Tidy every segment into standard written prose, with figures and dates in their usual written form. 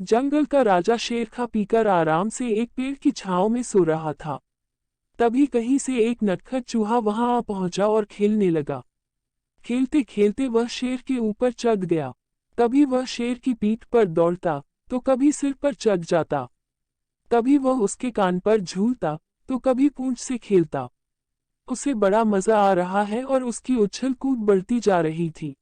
जंगल का राजा शेर खा पीकर आराम से एक पेड़ की छांव में सो रहा था। तभी कहीं से एक नटखट चूहा वहां आ पहुंचा और खेलने लगा। खेलते खेलते वह शेर के ऊपर चढ़ गया। कभी वह शेर की पीठ पर दौड़ता, तो कभी सिर पर चढ़ जाता। कभी वह उसके कान पर झूलता, तो कभी पूंछ से खेलता। उसे बड़ा मजा आ रहा है और उसकी उछल कूद बढ़ती जा रही थी।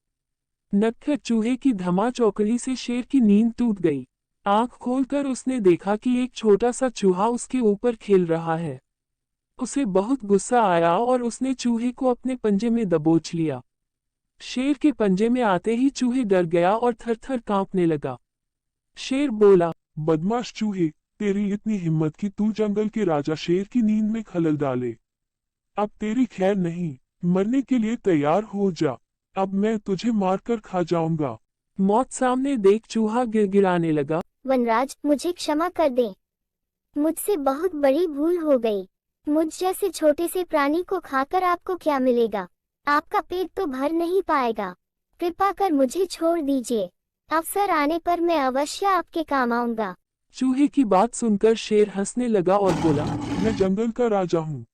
नटखट चूहे की धमा चौकड़ी से शेर की नींद टूट गई। आंख खोलकर उसने देखा कि एक छोटा सा चूहा उसके ऊपर खेल रहा है। उसे बहुत गुस्सा आया और उसने चूहे को अपने पंजे में दबोच लिया। शेर के पंजे में आते ही चूहे डर गया और थर-थर कांपने लगा। शेर बोला, बदमाश चूहे, तेरी इतनी हिम्मत कि तू जंगल के राजा शेर की नींद में खलल डाले। अब तेरी खैर नहीं, मरने के लिए तैयार हो जा। अब मैं तुझे मारकर खा जाऊंगा। मौत सामने देख चूहा गिड़गिड़ाने लगा। वनराज, मुझे क्षमा कर दें। मुझसे बहुत बड़ी भूल हो गई। मुझ जैसे छोटे से प्राणी को खाकर आपको क्या मिलेगा? आपका पेट तो भर नहीं पाएगा। कृपा कर मुझे छोड़ दीजिए। अवसर आने पर मैं अवश्य आपके काम आऊंगा। चूहे की बात सुनकर शेर हंसने लगा और बोला, मैं जंगल का राजा हूँ।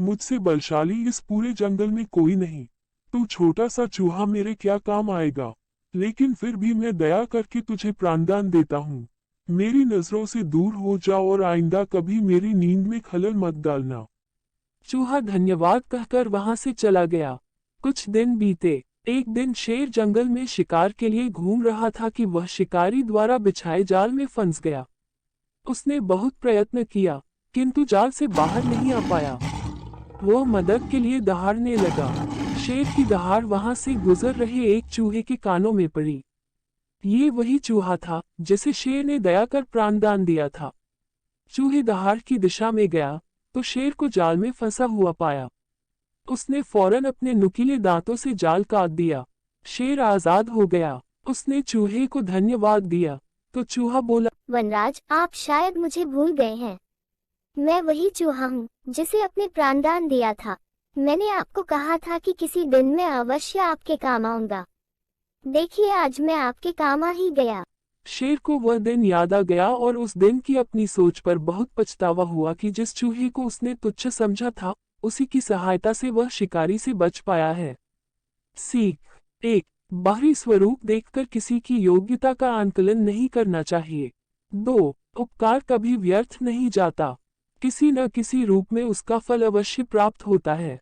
मुझसे बलशाली इस पूरे जंगल में कोई नहीं। तू छोटा सा चूहा मेरे क्या काम आएगा? लेकिन फिर भी मैं दया करके तुझे प्राणदान देता हूँ। मेरी नजरों से दूर हो जाओ और आइंदा कभी मेरी नींद में खलल मत डालना। चूहा धन्यवाद कहकर वहां से चला गया। कुछ दिन बीते। एक दिन शेर जंगल में शिकार के लिए घूम रहा था कि वह शिकारी द्वारा बिछाए जाल में फंस गया। उसने बहुत प्रयत्न किया, किंतु जाल से बाहर नहीं आ पाया। वह मदद के लिए दहाड़ने लगा। शेर की दहाड़ वहां से गुजर रहे एक चूहे के कानों में पड़ी। ये वही चूहा था जिसे शेर ने दया कर प्राणदान दिया था। चूहे दहाड़ की दिशा में गया तो शेर को जाल में फंसा हुआ पाया। उसने फौरन अपने नुकीले दांतों से जाल काट दिया। शेर आजाद हो गया। उसने चूहे को धन्यवाद दिया तो चूहा बोला, वनराज, आप शायद मुझे भूल गए हैं। मैं वही चूहा हूँ जिसे अपने प्राणदान दिया था। मैंने आपको कहा था कि किसी दिन मैं अवश्य आपके काम आऊंगा। देखिए, आज मैं आपके काम आ ही गया। शेर को वह दिन याद आ गया और उस दिन की अपनी सोच पर बहुत पछतावा हुआ कि जिस चूहे को उसने तुच्छ समझा था, उसी की सहायता से वह शिकारी से बच पाया है। सीख 1। बाहरी स्वरूप देखकर किसी की योग्यता का आंकलन नहीं करना चाहिए। 2। उपकार कभी व्यर्थ नहीं जाता। किसी न किसी रूप में उसका फल अवश्य प्राप्त होता है।